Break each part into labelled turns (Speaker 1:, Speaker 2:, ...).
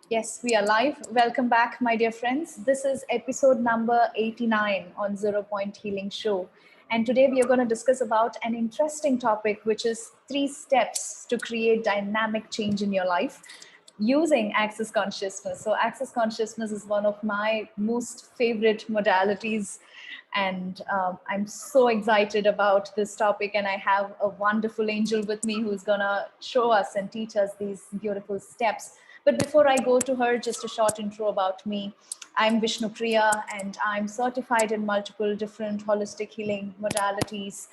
Speaker 1: Yes, we are live. Welcome back, my dear friends. This is episode number 89 on Zero Point Healing Show. And today we are going to discuss about an interesting topic, which is 3 steps to create dynamic change in your life using access consciousness. So access consciousness is one of my most favorite modalities. And I'm so excited about this topic. And I have a wonderful angel with me who's going to show us and teach us these beautiful steps. But before I go to her, just a short intro about me. I'm Vishnupriya, and I'm certified in multiple different holistic healing modalities.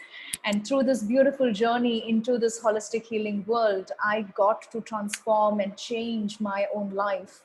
Speaker 1: And through this beautiful journey into this holistic healing world, I got to transform and change my own life.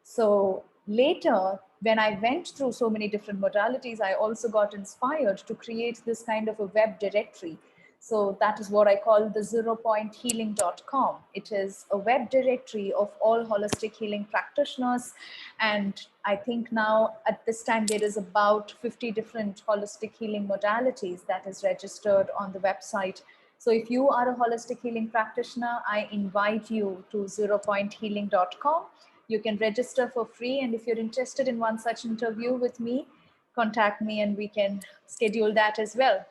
Speaker 1: So later, when I went through so many different modalities, I also got inspired to create this kind of a web directory. So that is what I call the zeropointhealing.com. It is a web directory of all holistic healing practitioners. And I think now at this time, there is about 50 different holistic healing modalities that is registered on the website. So if you are a holistic healing practitioner, I invite you to zeropointhealing.com. You can register for free. And if you're interested in one such interview with me, contact me and we can schedule that as well.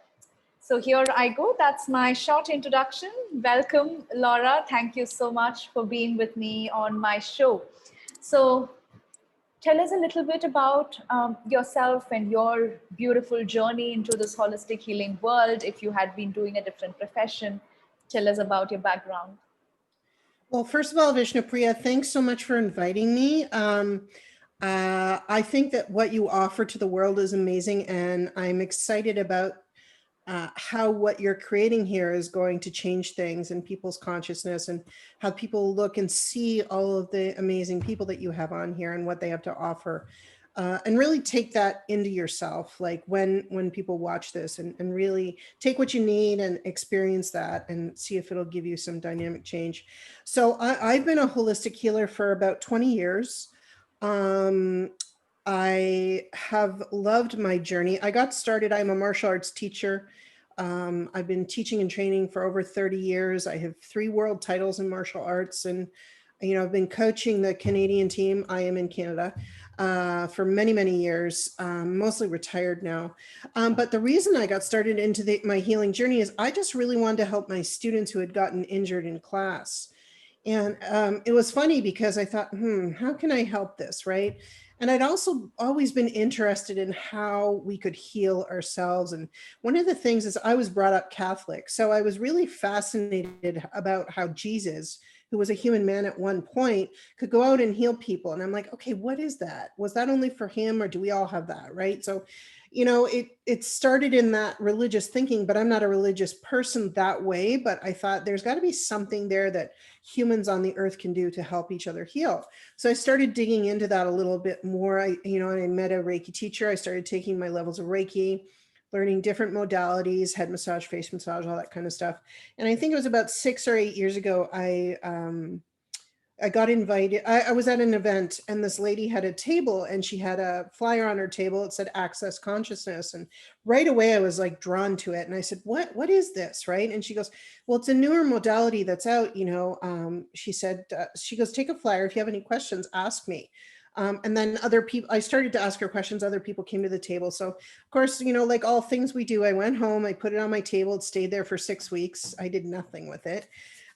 Speaker 1: So here I go. That's my short introduction. Welcome, Laura. Thank you so much for being with me on my show. So tell us a little bit about yourself and your beautiful journey into this holistic healing world. If you had been doing a different profession, tell us about your background.
Speaker 2: Well, first of all, Vishnupriya, thanks so much for inviting me. I think that what you offer to the world is amazing, and I'm excited about how what you're creating here is going to change things in people's consciousness and how people look and see all of the amazing people that you have on here and what they have to offer. And really take that into yourself, like when people watch this and really take what you need and experience that and see if it'll give you some dynamic change. So I've been a holistic healer for about 20 years. I have loved my journey. I got started, I'm a martial arts teacher. I've been teaching and training for over 30 years. I have 3 world titles in martial arts, and I've been coaching the Canadian team. I am in Canada for many, many years, mostly retired now. But the reason I got started into my healing journey is I just really wanted to help my students who had gotten injured in class. And it was funny because I thought, how can I help this, right? And I'd also always been interested in how we could heal ourselves. And one of the things is I was brought up Catholic. So I was really fascinated about how Jesus, who was a human man at one point, could go out and heal people. And I'm like, okay, what is that? Was that only for him, or do we all have that, right? So it started in that religious thinking, but I'm not a religious person that way. But I thought there's got to be something there that humans on the earth can do to help each other heal. So I started digging into that a little bit more. I met a Reiki teacher. I started taking my levels of Reiki, learning different modalities, head massage, face massage, all that kind of stuff. And I think it was about 6 or 8 years ago, I got invited. I was at an event, and this lady had a table, and she had a flyer on her table. It said Access Consciousness. And right away I was like drawn to it. And I said, what is this? Right. And she goes, well, it's a newer modality that's out, she said, she goes, take a flyer. If you have any questions, ask me. And then other people, I started to ask her questions. Other people came to the table. So of course, like all things we do, I went home, I put it on my table. It stayed there for 6 weeks. I did nothing with it.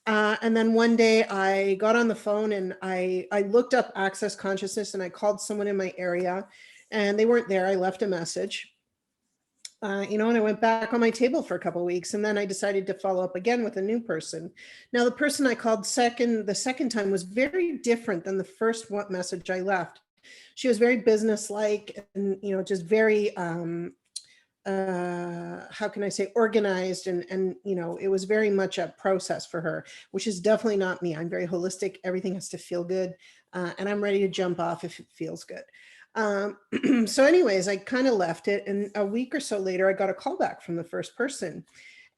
Speaker 2: And then one day I got on the phone and I looked up Access Consciousness, and I called someone in my area, and they weren't there. I left a message, and I went back on my table for a couple of weeks, and then I decided to follow up again with a new person. Now, the person I called the second time was very different than the first message I left. She was very businesslike and, just very, how can I say, organized, and it was very much a process for her, which is definitely not me. I'm very holistic. Everything has to feel good, and I'm ready to jump off if it feels good. So anyways, I kind of left it, and a week or so later I got a call back from the first person,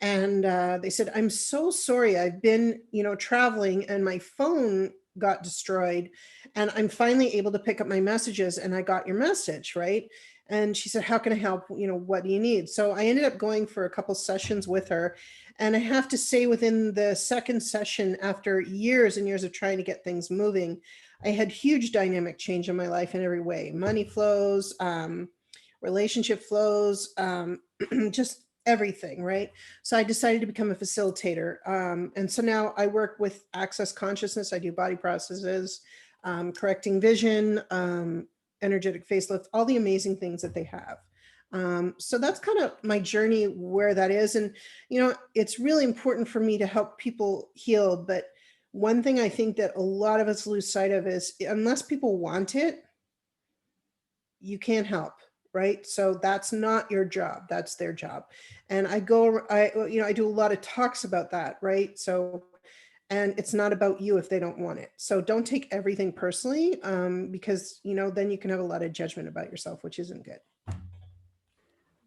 Speaker 2: and they said, I'm so sorry, I've been traveling and my phone got destroyed, and I'm finally able to pick up my messages, and I got your message, right? And she said, how can I help? What do you need? So I ended up going for a couple sessions with her. And I have to say, within the second session, after years and years of trying to get things moving, I had huge dynamic change in my life in every way. Money flows, relationship flows, just everything, right? So I decided to become a facilitator. And so now I work with access consciousness. I do body processes, correcting vision, energetic facelift, all the amazing things that they have. So that's kind of my journey where that is. And, it's really important for me to help people heal. But one thing I think that a lot of us lose sight of is unless people want it, you can't help, right? So that's not your job, that's their job. And I do a lot of talks about that, right? So, and it's not about you if they don't want it. So don't take everything personally, because then you can have a lot of judgment about yourself, which isn't good.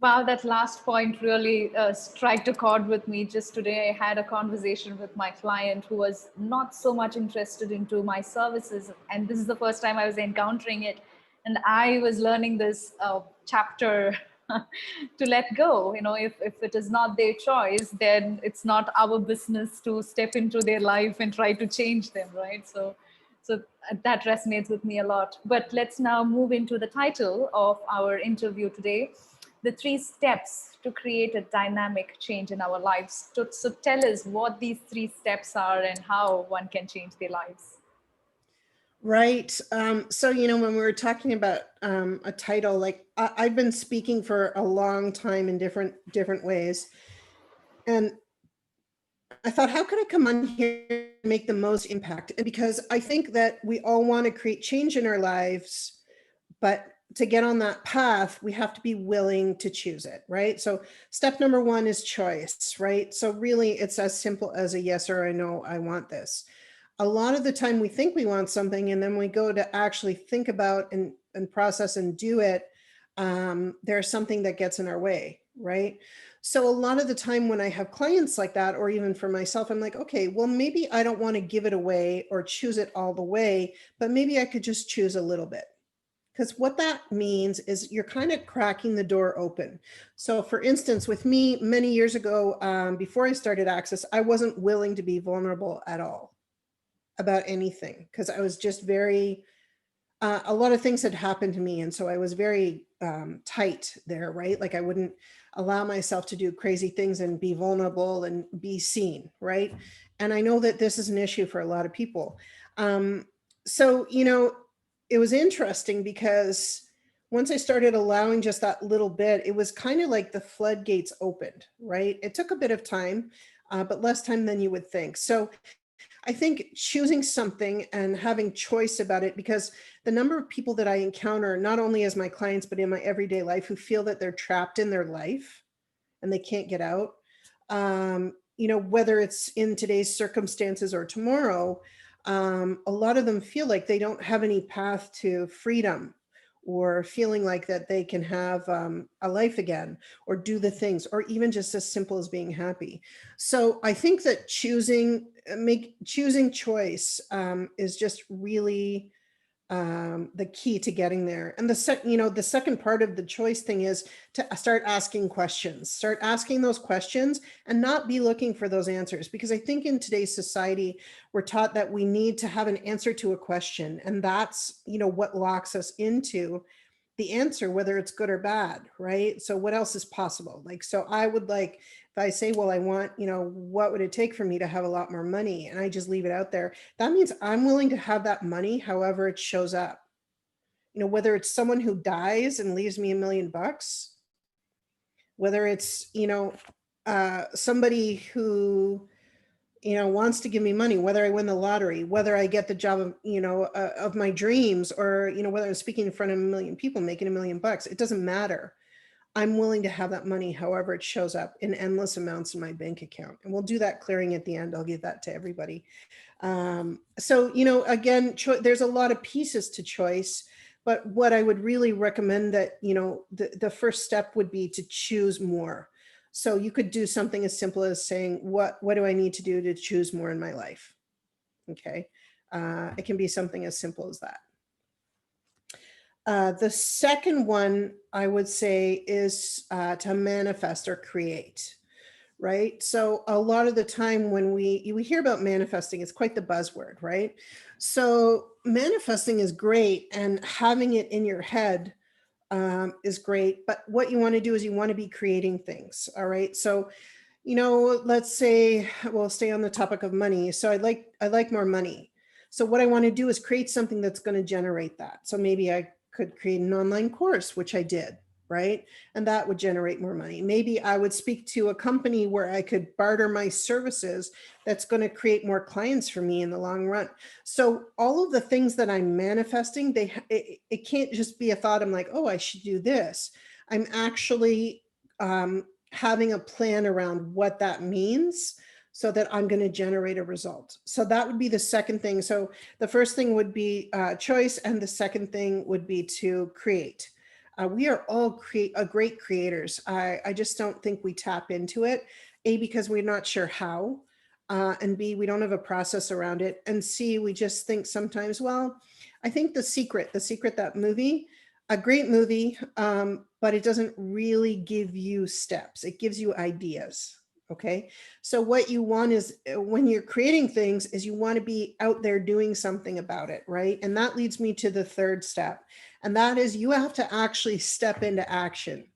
Speaker 1: Wow, that last point really struck a chord with me. Just today, I had a conversation with my client who was not so much interested into my services, and this is the first time I was encountering it, and I was learning this chapter to let go. If it is not their choice, then it's not our business to step into their life and try to change them, right? So that resonates with me a lot. But let's now move into the title of our interview today, the 3 steps to create a dynamic change in our lives. So tell us what these 3 steps are and how one can change their lives.
Speaker 2: Right. So, when we were talking about a title, like I've been speaking for a long time in different ways. And I thought, how could I come on here and make the most impact? And because I think that we all want to create change in our lives, but to get on that path, we have to be willing to choose it, right? So step number 1 is choice, right? So really it's as simple as a yes or a no, I want this. A lot of the time we think we want something, and then we go to actually think about and process and do it. There's something that gets in our way, right? So a lot of the time when I have clients like that, or even for myself, I'm like, okay, well, maybe I don't want to give it away or choose it all the way, but maybe I could just choose a little bit. Because what that means is you're kind of cracking the door open. So for instance, with me many years ago, before I started Access, I wasn't willing to be vulnerable at all about anything, because I was just very, a lot of things had happened to me. And so I was very tight there, right? Like I wouldn't allow myself to do crazy things and be vulnerable and be seen, right? And I know that this is an issue for a lot of people. So, it was interesting because once I started allowing just that little bit, it was kind of like the floodgates opened, right? It took a bit of time, but less time than you would think. So I think choosing something and having choice about it, because the number of people that I encounter, not only as my clients, but in my everyday life, who feel that they're trapped in their life and they can't get out, whether it's in today's circumstances or tomorrow, a lot of them feel like they don't have any path to freedom, or feeling like that they can have a life again, or do the things, or even just as simple as being happy. So I think that choosing choice is just really the key to getting there. And the second part of the choice thing is to start asking questions, start asking those questions, and not be looking for those answers. Because I think in today's society, we're taught that we need to have an answer to a question. And that's, what locks us into the answer, whether it's good or bad, right? So what else is possible? Like, so I would like, if I say, well, I want, what would it take for me to have a lot more money? And I just leave it out there. That means I'm willing to have that money, however it shows up. Whether it's someone who dies and leaves me $1 million, whether it's, somebody who, wants to give me money, whether I win the lottery, whether I get the job of, of my dreams, or, whether I'm speaking in front of 1 million people making $1 million, it doesn't matter. I'm willing to have that money, however it shows up, in endless amounts in my bank account. And we'll do that clearing at the end. I'll give that to everybody. So, again, there's a lot of pieces to choice, but what I would really recommend that, the first step would be to choose more. So you could do something as simple as saying, what do I need to do to choose more in my life? Okay. It can be something as simple as that. The second one I would say is to manifest or create, right? So a lot of the time when we hear about manifesting, it's quite the buzzword, right? So manifesting is great, and having it in your head is great. But what you want to do is you want to be creating things. All right. So, let's say we'll stay on the topic of money. So I like more money. So what I want to do is create something that's going to generate that. So maybe I could create an online course, which I did, right? And that would generate more money. Maybe I would speak to a company where I could barter my services that's going to create more clients for me in the long run. So all of the things that I'm manifesting, it can't just be a thought. I'm like, oh, I should do this. I'm actually having a plan around what that means so that I'm going to generate a result. So that would be the second thing. So the first thing would be choice, and the second thing would be to create. We are all great creators. I just don't think we tap into it. A, because we're not sure how, and B, we don't have a process around it. And C, we just think sometimes, well, I think The Secret, that movie, a great movie, but it doesn't really give you steps. It gives you ideas. Okay. So what you want is, when you're creating things, is you want to be out there doing something about it. Right. And that leads me to the third step. And that is, you have to actually step into action.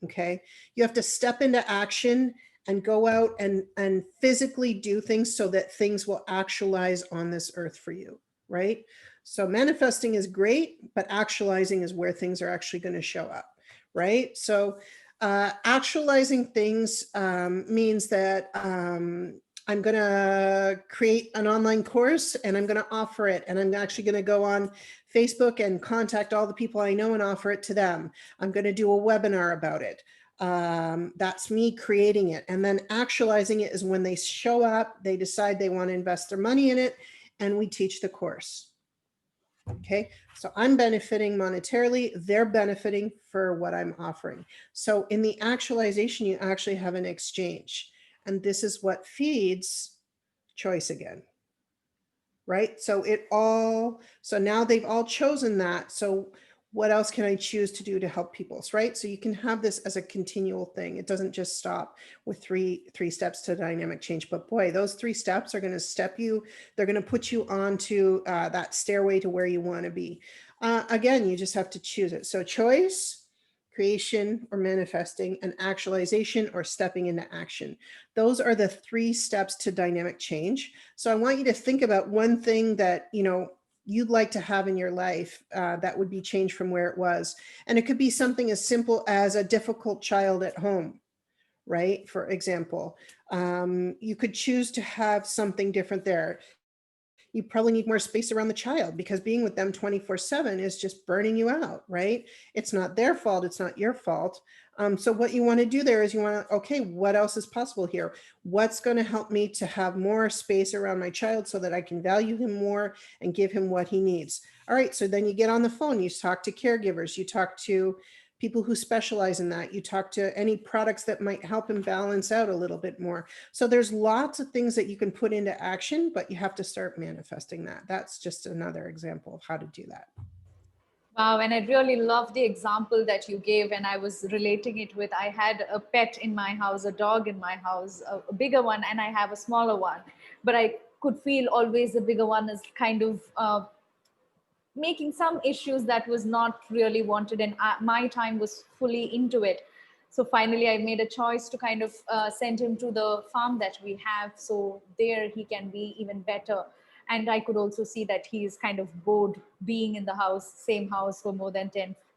Speaker 2: Okay. You have to step into action and go out and physically do things so that things will actualize on this earth for you. Right. So manifesting is great, but actualizing is where things are actually going to show up. Right. So actualizing things means that I'm going to create an online course and I'm going to offer it. And I'm actually going to go on Facebook and contact all the people I know and offer it to them. I'm going to do a webinar about it. That's me creating it. And then actualizing it is when they show up, they decide they want to invest their money in it, and we teach the course. Okay, so I'm benefiting monetarily, they're benefiting for what I'm offering. So in the actualization, you actually have an exchange. And this is what feeds choice again. Right? So now they've all chosen that. So what else can I choose to do to help people? Right? So you can have this as a continual thing. It doesn't just stop with three steps to dynamic change. But boy, those 3 steps are going to they're going to put you onto that stairway to where you want to be. Again, you just have to choose it. So choice, creation or manifesting, and actualization or stepping into action. Those are the 3 steps to dynamic change. So I want you to think about one thing that, you'd like to have in your life that would be changed from where it was. And it could be something as simple as a difficult child at home, right? For example, you could choose to have something different there. You probably need more space around the child, because being with them 24/7 is just burning you out, right? It's not their fault. It's not your fault. So what you want to do there is you want to, okay, what else is possible here? What's going to help me to have more space around my child so that I can value him more and give him what he needs? All right. So then you get on the phone, you talk to caregivers, you talk to people who specialize in that. You talk to any products that might help him balance out a little bit more. So there's lots of things that you can put into action, but you have to start manifesting that. That's just another example of how to do that.
Speaker 1: Wow, and I really love the example that you gave, and I was relating it with, I had a pet in my house, a dog in my house, a bigger one, and I have a smaller one. But I could feel always the bigger one is kind of making some issues that was not really wanted, and my time was fully into it. So finally I made a choice to kind of send him to the farm that we have, so there he can be even better. And I could also see that he is kind of bored being in the same house for more than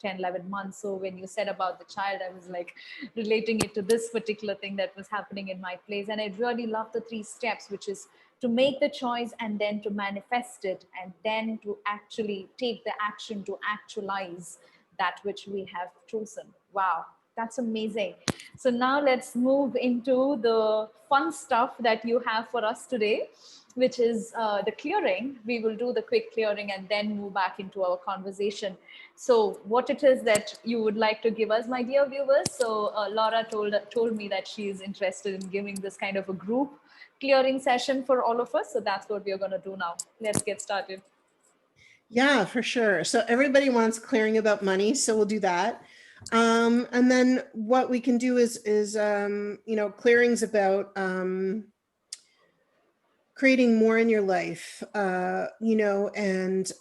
Speaker 1: 11 months. So when you said about the child, I was like relating it to this particular thing that was happening in my place. And I really love the 3 steps, which is to make the choice and then to manifest it and then to actually take the action to actualize that which we have chosen. Wow, that's amazing. So now let's move into the fun stuff that you have for us today, which is the clearing. We will do the quick clearing and then move back into our conversation. So what it is that you would like to give us, my dear viewers. So Laura told me that she is interested in giving this kind of a group clearing session for all of us. So that's what we're going to do now. Let's get started.
Speaker 2: Yeah, for sure. So everybody wants clearing about money, so we'll do that. And then what we can do is clearings about creating more in your life, and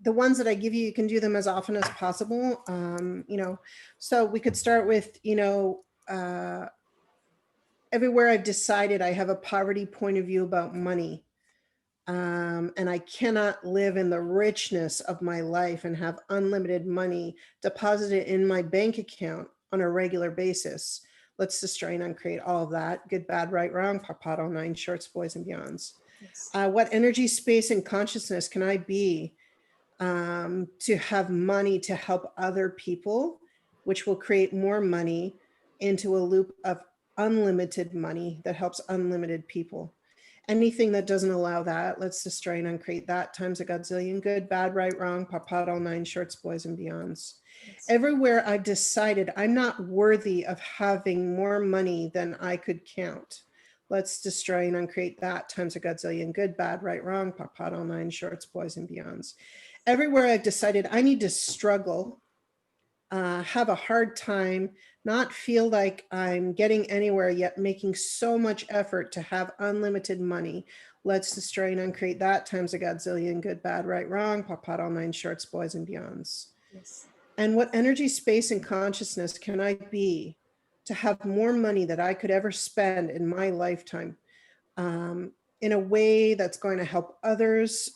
Speaker 2: the ones that I give you, you can do them as often as possible. So we could start with, everywhere I've decided I have a poverty point of view about money. And I cannot live in the richness of my life and have unlimited money deposited in my bank account on a regular basis. Let's destroy and uncreate all of that. Good, bad, right, wrong, papato, nine shorts, boys and beyonds.
Speaker 1: Yes.
Speaker 2: What energy, space, and consciousness can I be to have money to help other people, which will create more money into a loop of unlimited money that helps unlimited people? Anything that doesn't allow that, let's destroy and uncreate that times a godzillion. Good, bad, right, wrong, papato, nine shorts, boys and beyonds.
Speaker 1: Yes.
Speaker 2: Everywhere I've decided I'm not worthy of having more money than I could count, let's destroy and uncreate that times a godzillion. Good, bad, right, wrong, papato, nine shorts, boys and beyonds. Everywhere I've decided I need to struggle, have a hard time, not feel like I'm getting anywhere yet, making so much effort to have unlimited money. Let's destroy and uncreate that times a godzillion. Good, bad, right, wrong, papato, nine shorts, boys and beyonds.
Speaker 1: Yes.
Speaker 2: And what energy, space, and consciousness can I be to have more money that I could ever spend in my lifetime, in a way that's going to help others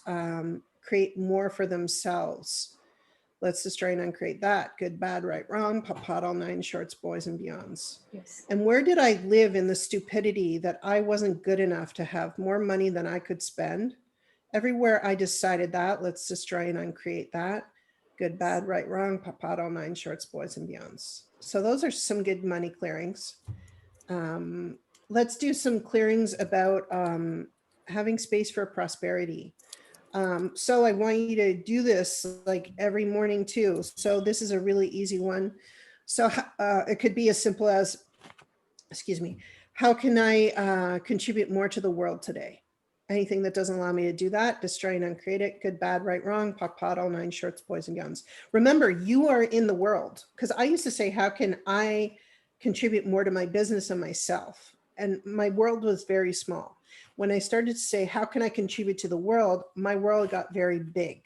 Speaker 2: create more for themselves? Let's destroy and uncreate that. Good, bad, right, wrong, papato, nine shorts, boys and beyonds.
Speaker 1: Yes.
Speaker 2: And where did I live in the stupidity that I wasn't good enough to have more money than I could spend? Everywhere I decided that, let's destroy and uncreate that. Good, bad, right, wrong, papato, nine shorts, boys and beyonds. So those are some good money clearings. Let's do some clearings about having space for prosperity. So I want you to do this like every morning too. So this is a really easy one. So it could be as simple as, excuse me, how can I contribute more to the world today? Anything that doesn't allow me to do that, destroy and uncreate it. Good, bad, right, wrong, papato, nine shorts, boys and beyonds. Remember, you are in the world. Because I used to say, how can I contribute more to my business and myself? And my world was very small. When I started to say, how can I contribute to the world? My world got very big,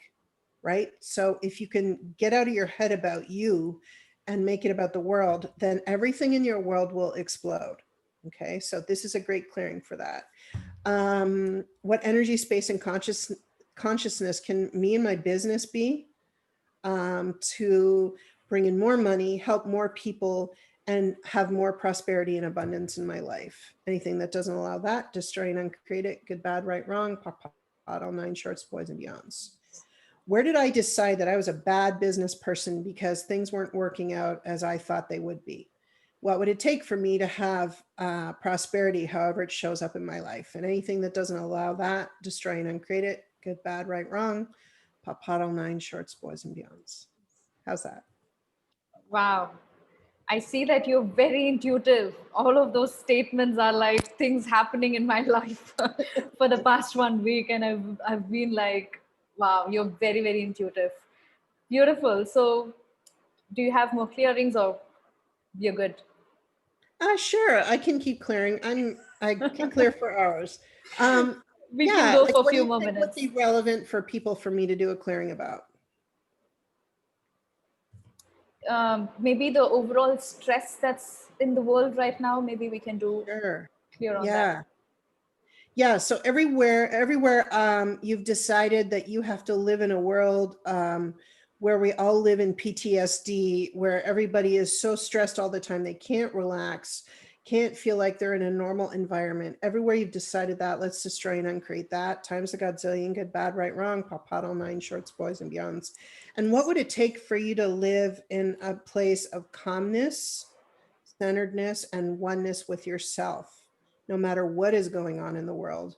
Speaker 2: right? So if you can get out of your head about you and make it about the world, then everything in your world will explode. Okay, so this is a great clearing for that. What energy, space, and consciousness can me and my business be to bring in more money, help more people, and have more prosperity and abundance in my life? Anything that doesn't allow that, destroy and uncreate it. Good, bad, right, wrong, papato, nine shorts, boys and beyonds. Where did I decide that I was a bad business person because things weren't working out as I thought they would be? What would it take for me to have prosperity, however it shows up in my life? And anything that doesn't allow that, destroy and uncreate it. Good, bad, right, wrong, papato, nine shorts, boys and beyonds. How's that?
Speaker 1: Wow. I see that you're very intuitive. All of those statements are like things happening in my life for the past 1 week. And I've been like, wow, you're very, very intuitive. Beautiful. So do you have more clearings or you're good?
Speaker 2: Sure, I can keep clearing. I can clear for hours.
Speaker 1: We can
Speaker 2: Yeah,
Speaker 1: go
Speaker 2: like
Speaker 1: for a
Speaker 2: what do
Speaker 1: few
Speaker 2: you
Speaker 1: more
Speaker 2: think would
Speaker 1: minutes.
Speaker 2: be relevant for people for me to do a clearing about?
Speaker 1: Maybe the overall stress that's in the world right now, maybe we can do
Speaker 2: Sure.
Speaker 1: clear on that.
Speaker 2: Yeah. Yeah, so everywhere you've decided that you have to live in a world where we all live in PTSD, where everybody is so stressed all the time, they can't relax, can't feel like they're in a normal environment. Everywhere you've decided that, let's destroy and uncreate that. Times a godzillion, good, bad, right, wrong, papato, nine shorts, boys and beyonds. And what would it take for you to live in a place of calmness, centeredness, and oneness with yourself, no matter what is going on in the world?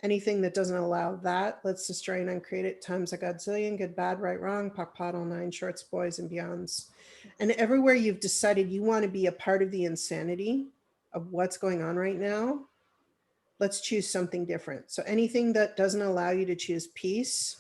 Speaker 2: Anything that doesn't allow that, let's destroy and uncreate it. Times a godzillion, good, bad, right, wrong, papato, nine shorts, boys and beyonds. And everywhere you've decided you want to be a part of the insanity of what's going on right now, let's choose something different. So anything that doesn't allow you to choose peace,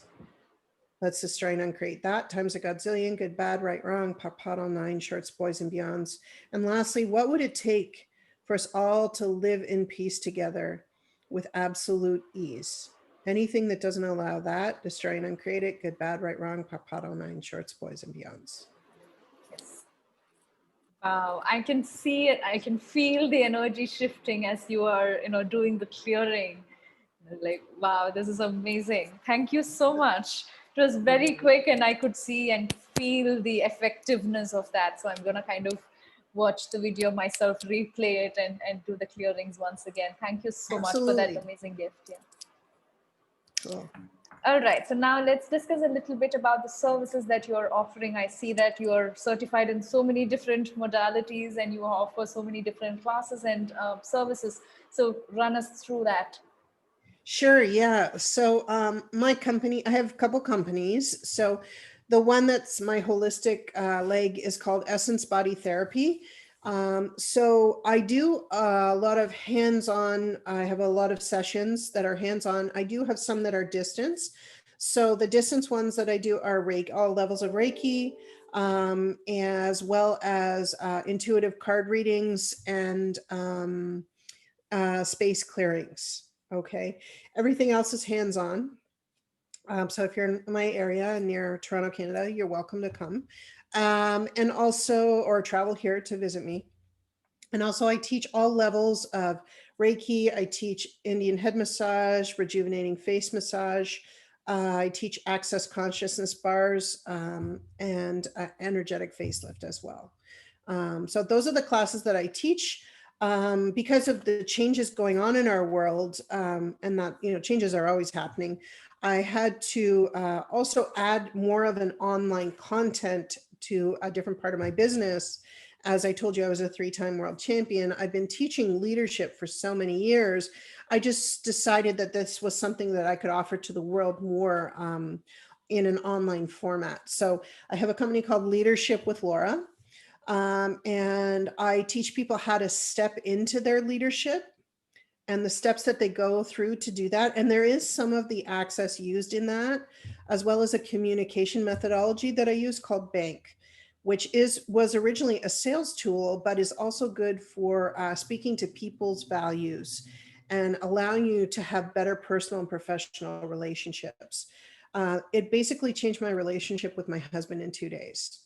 Speaker 2: let's destroy and uncreate that. Times a godzillion, good, bad, right, wrong, papato, nine shorts, boys and beyonds. And lastly, what would it take for us all to live in peace together with absolute ease. Anything that doesn't allow that, destroy and uncreate it, good, bad, right, wrong, papato, nine shorts, boys and beyonds.
Speaker 1: Yes. Wow, I can see it. I can feel the energy shifting as you are, doing the clearing. Like, wow, this is amazing. Thank you so much. It was very quick, and I could see and feel the effectiveness of that. So I'm gonna kind of watch the video myself, replay it, and do the clearings once again. Thank you so much for that
Speaker 2: Absolutely.
Speaker 1: amazing gift. Yeah.
Speaker 2: Cool.
Speaker 1: All right, so now let's discuss a little bit about the services that you're offering. I see that you're certified in so many different modalities and you offer so many different classes and services. So run us through that.
Speaker 2: Sure, yeah. So my company, I have a couple companies. So the one that's my holistic leg is called Essence Body Therapy. So I do a lot of hands-on. I have a lot of sessions that are hands-on. I do have some that are distance. So the distance ones that I do are Reiki, all levels of Reiki, as well as intuitive card readings and space clearings. Okay. Everything else is hands-on. So if you're in my area near Toronto, Canada, you're welcome to come. And also, or travel here to visit me. And also I teach all levels of Reiki. I teach Indian head massage, rejuvenating face massage. I teach access consciousness bars and energetic facelift as well. So those are the classes that I teach. Because of the changes going on in our world, and that, changes are always happening, I had to also add more of an online content to a different part of my business. As I told you, I was a 3-time world champion. I've been teaching leadership for so many years. I just decided that this was something that I could offer to the world more in an online format. So I have a company called Leadership with Laura. And I teach people how to step into their leadership and the steps that they go through to do that. And there is some of the access used in that, as well as a communication methodology that I use called Bank, which was originally a sales tool, but is also good for speaking to people's values and allowing you to have better personal and professional relationships. It basically changed my relationship with my husband in 2 days.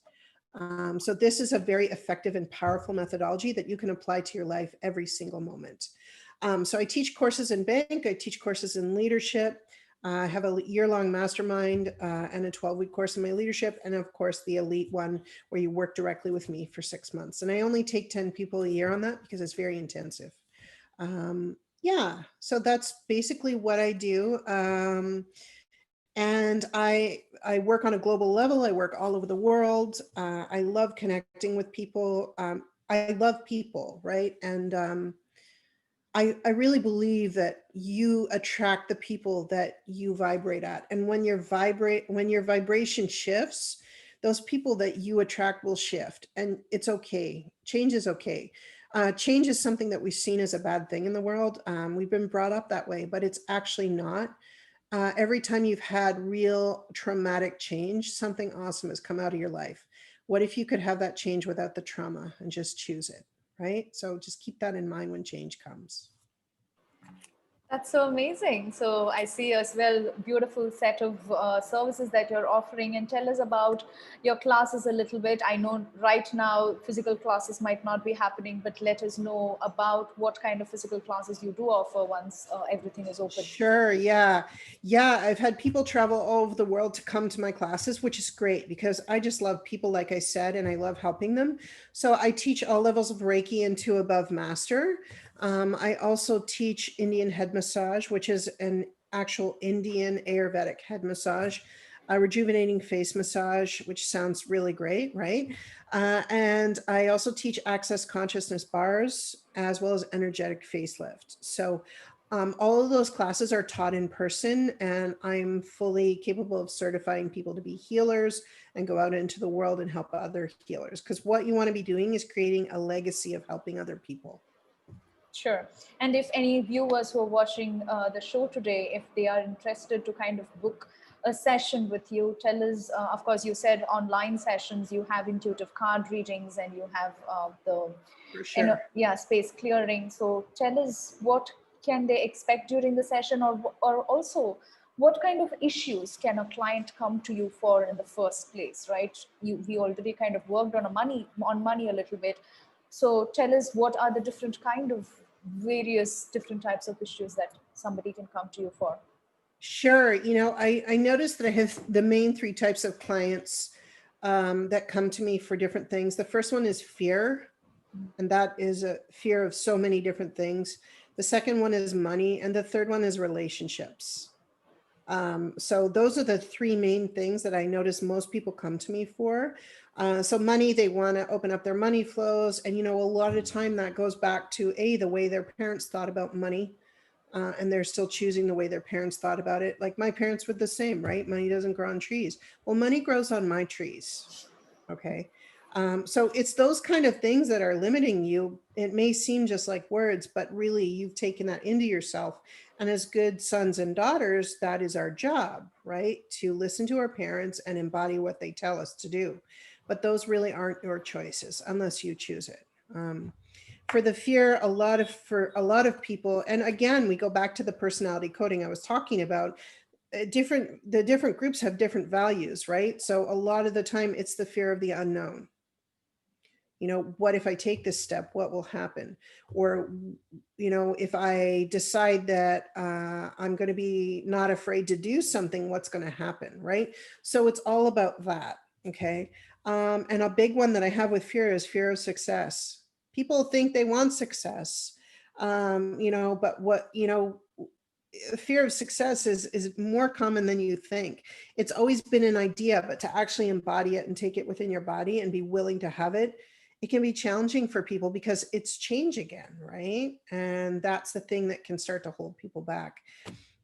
Speaker 2: So this is a very effective and powerful methodology that you can apply to your life every single moment. So I teach courses in Bank, I teach courses in leadership. I have a year-long mastermind and a 12-week course in my leadership. And of course, the elite one where you work directly with me for 6 months. And I only take 10 people a year on that because it's very intensive. Yeah, so that's basically what I do. And I work on a global level. I work all over the world. I love connecting with people. I love people, right? And I really believe that you attract the people that you vibrate at. And when your vibration shifts, those people that you attract will shift. And it's okay. Change is okay. Change is something that we've seen as a bad thing in the world. We've been brought up that way, but it's actually not. Every time you've had real traumatic change, something awesome has come out of your life. What if you could have that change without the trauma and just choose it, right? So just keep that in mind when change comes.
Speaker 1: That's so amazing. So I see as well beautiful set of services that you're offering, and tell us about your classes a little bit. I know right now physical classes might not be happening, but let us know about what kind of physical classes you do offer once everything is open.
Speaker 2: Sure, yeah. Yeah, I've had people travel all over the world to come to my classes, which is great because I just love people, like I said, and I love helping them. So I teach all levels of Reiki into above master. I also teach Indian head massage, which is an actual Indian Ayurvedic head massage, a rejuvenating face massage, which sounds really great, right? And I also teach access consciousness bars as well as energetic facelift. So all of those classes are taught in person, and I'm fully capable of certifying people to be healers and go out into the world and help other healers. Because what you want to be doing is creating a legacy of helping other people.
Speaker 1: Sure. And if any viewers who are watching the show today, if they are interested to kind of book a session with you, tell us, of course, you said online sessions, you have intuitive card readings, and you have
Speaker 2: For sure.
Speaker 1: space clearing. So tell us what can they expect during the session, or also what kind of issues can a client come to you for in the first place, right? We already kind of worked on money a little bit. So tell us, what are the different kind of various different types of issues that somebody can come to you for?
Speaker 2: Sure. I noticed that I have the main three types of clients that come to me for different things. The first one is fear, and that is a fear of so many different things. The second one is money, and the third one is relationships. So those are the three main things that I notice most people come to me for. So money, they want to open up their money flows. And, a lot of the time that goes back to the way their parents thought about money. And they're still choosing the way their parents thought about it. Like my parents were the same, right? Money doesn't grow on trees. Well, money grows on my trees. Okay. So it's those kind of things that are limiting you. It may seem just like words, but really you've taken that into yourself. And as good sons and daughters, that is our job, right? To listen to our parents and embody what they tell us to do. But those really aren't your choices unless you choose it. For the fear, for a lot of people, and again, we go back to the personality coding I was talking about. The different groups have different values, right? So a lot of the time it's the fear of the unknown. What if I take this step, what will happen? Or if I decide that I'm going to be not afraid to do something, what's going to happen, right? So it's all about that. Okay. And a big one that I have with fear is fear of success. People think they want success, but fear of success is more common than you think. It's always been an idea, but to actually embody it and take it within your body and be willing to have it, it can be challenging for people because it's change again, right? And that's the thing that can start to hold people back.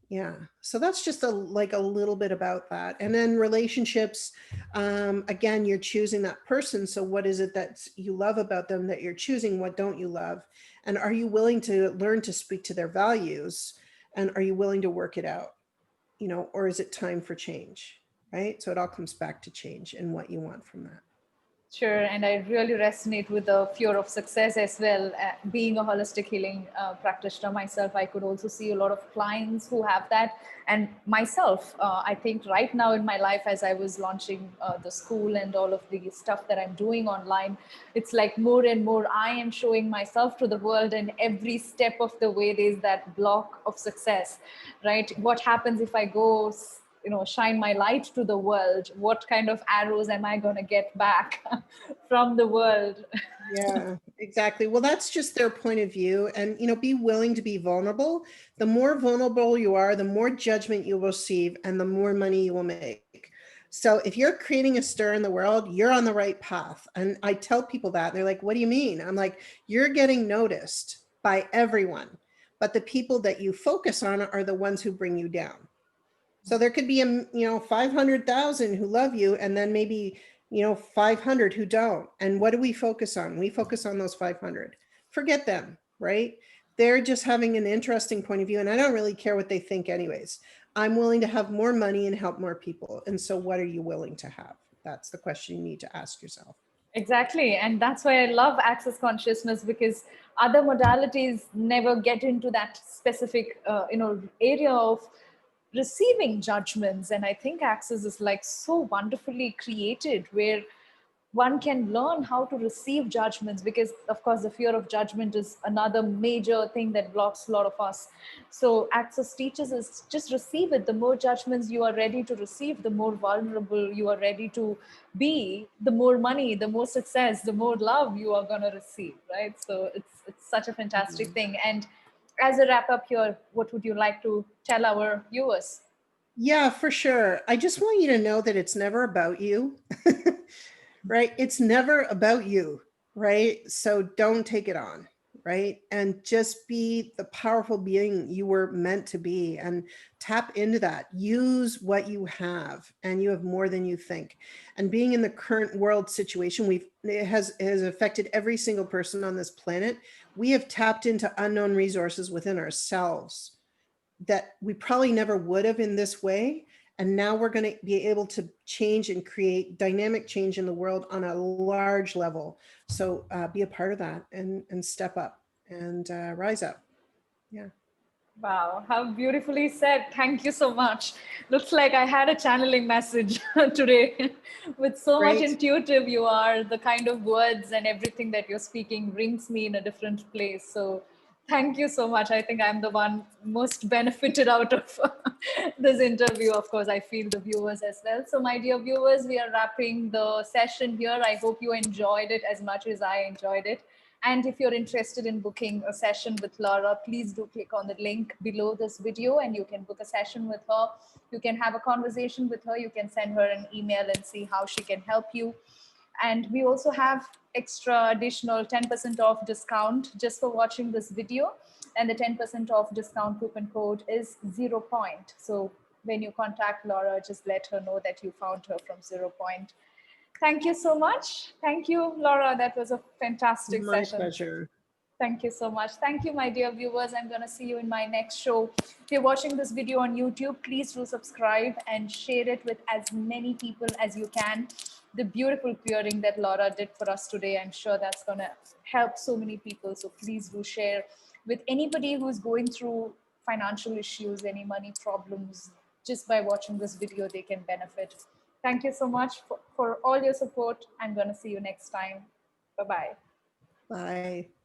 Speaker 2: Yeah. So that's just a little bit about that. And then relationships, again, you're choosing that person. So what is it that you love about them that you're choosing? What don't you love? And are you willing to learn to speak to their values? And are you willing to work it out? Or is it time for change? Right. So it all comes back to change and what you want from that.
Speaker 1: Sure, and I really resonate with the fear of success as well. Being a holistic healing practitioner myself, I could also see a lot of clients who have that. And myself, I think right now in my life, as I was launching the school and all of the stuff that I'm doing online, it's like more and more I am showing myself to the world, and every step of the way, there's that block of success, right? What happens if I go shine my light to the world? What kind of arrows am I going to get back from the world?
Speaker 2: Yeah, exactly. Well, that's just their point of view. And, be willing to be vulnerable. The more vulnerable you are, the more judgment you will receive and the more money you will make. So if you're creating a stir in the world, you're on the right path. And I tell people that. They're like, what do you mean? I'm like, you're getting noticed by everyone. But the people that you focus on are the ones who bring you down. So there could be 500,000 who love you, and then maybe 500 who don't. And what do we focus on? We focus on those 500. Forget them, right? They're just having an interesting point of view, and I don't really care what they think anyways. I'm willing to have more money and help more people. And so what are you willing to have? That's the question you need to ask yourself.
Speaker 1: Exactly. And that's why I love access consciousness, because other modalities never get into that specific, area of receiving judgments. And I think access is like so wonderfully created, where one can learn how to receive judgments, because of course the fear of judgment is another major thing that blocks a lot of us. So access teaches us, just receive it. The more judgments you are ready to receive, the more vulnerable you are ready to be, the more money, the more success, the more love you are going to receive, right? So it's such a fantastic thing. And as a wrap up here, what would you like to tell our viewers?
Speaker 2: Yeah, for sure. I just want you to know that it's never about you, right? It's never about you, right? So don't take it on, right? And just be the powerful being you were meant to be and tap into that. Use what you have, and you have more than you think. And being in the current world situation, it has affected every single person on this planet. We have tapped into unknown resources within ourselves that we probably never would have in this way. And now we're going to be able to change and create dynamic change in the world on a large level. So be a part of that and step up and rise up. Yeah.
Speaker 1: Wow, how beautifully said. Thank you so much. Looks like I had a channeling message today. With so much
Speaker 2: Great.
Speaker 1: intuitive you are, the kind of words and everything that you're speaking brings me in a different place. So thank you so much. I think I'm the one most benefited out of this interview. Of course, I feel the viewers as well. So my dear viewers, we are wrapping the session here. I hope you enjoyed it as much as I enjoyed it. And if you're interested in booking a session with Laura, please do click on the link below this video and you can book a session with her. You can have a conversation with her. You can send her an email and see how she can help you. And we also have extra additional 10% off discount just for watching this video. And the 10% off discount coupon code is 0 Point. So when you contact Laura, just let her know that you found her from 0 Point. Thank you so much. Thank you, Laura. That was a fantastic
Speaker 2: My
Speaker 1: session.
Speaker 2: pleasure.
Speaker 1: Thank you so much. Thank you, my dear viewers. I'm going to see you in my next show. If you're watching this video on YouTube, please do subscribe and share it with as many people as you can. The beautiful clearing that Laura did for us today, I'm sure that's going to help so many people. So please do share with anybody who's going through financial issues, any money problems. Just by watching this video, they can benefit. Thank you so much for all your support. I'm going to see you next time. Bye-bye.
Speaker 2: Bye.